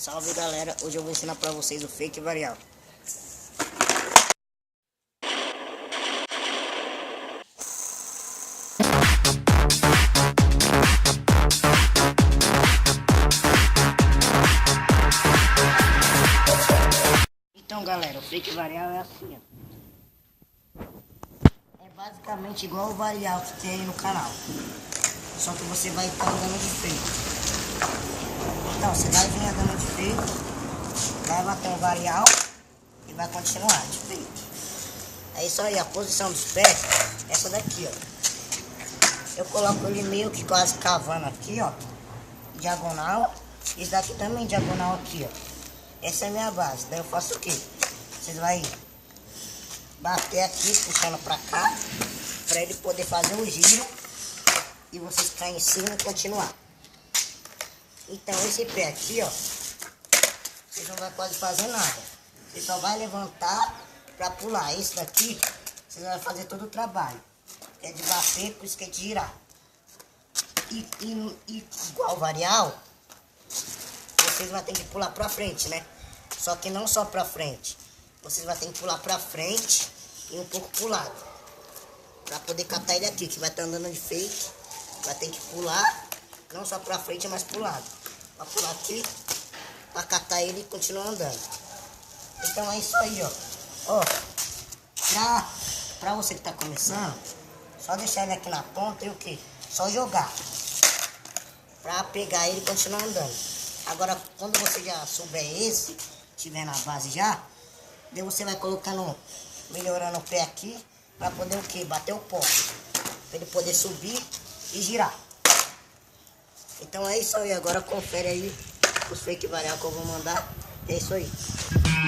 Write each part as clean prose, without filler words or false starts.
Salve galera, hoje eu vou ensinar pra vocês o fake varial. Então galera, o fake varial é assim, ó. É basicamente igual o varial que tem aí no canal, só que você vai estar andando de fake. Então você vai vir andando de fake, vai bater um varial e vai continuar de fake. É isso aí, a posição dos pés é essa daqui, ó. Eu coloco ele meio que quase cavando aqui, ó, diagonal. Isso daqui também diagonal aqui, ó. Essa é a minha base. Daí eu faço o quê? Vocês vão bater aqui, puxando pra cá, pra ele poder fazer o giro e vocês caem em cima e continuar. Então esse pé aqui, ó, vocês não vão quase fazer nada. Você só vai levantar pra pular. Esse daqui, vocês vão fazer todo o trabalho. É de bater pro skate girar. E igual varial, vocês vão ter que pular pra frente, né? Só que não só pra frente. Vocês vão ter que pular pra frente e um pouco pro lado. Pra poder captar ele aqui, que vai estar andando de fake. Vai ter que pular, não só pra frente, mas pro lado. Pra pular aqui, pra captar ele e continuar andando. Então é isso aí, ó. Ó, pra você que tá começando, só deixar ele aqui na ponta e o quê? Só jogar. Pra pegar ele e continuar andando. Agora, quando você já souber esse, tiver na base já, daí você vai colocando, melhorando o pé aqui, pra poder o quê? Bater o pó. Pra ele poder subir e girar. Então é isso aí, agora confere aí os fake varial que eu vou mandar. É isso aí.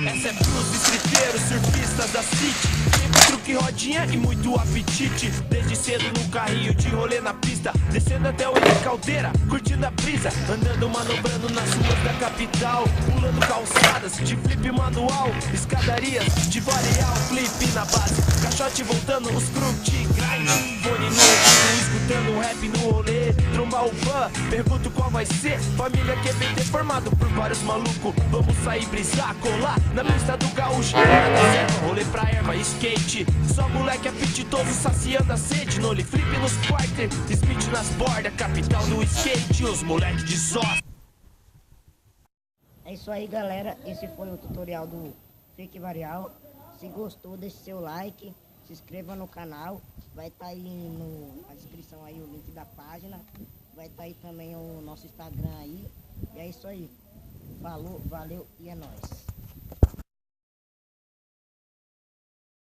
Essa é pros estripeiros, surfistas da City. Sempre truque, rodinha e muito apetite. Desde cedo no carrinho de rolê na pista, descendo até o Ilha Caldeira, curtindo a brisa, andando, manobrando nas ruas da capital, pulando calçadas de flip manual, escadarias de varial, flip na base, caixote voltando, os crute, grind, fone no ouvido, escutando rap no rolê, trombar o van, pergunto qual vai ser. Família QBT formado por vários malucos, vamos sair, brisar, colar na pista do gaúcho, rolê pra erva, skate, só moleque apetitoso saciando a sede, no flip nos quarter, speed nas bordas, capital do skate, os moleque de só. É isso aí galera, esse foi o tutorial do fake varial. Se gostou, deixe seu like, se inscreva no canal, vai estar aí na descrição aí o link da página, vai estar aí também o nosso Instagram aí. E é isso aí, falou, valeu e é nóis.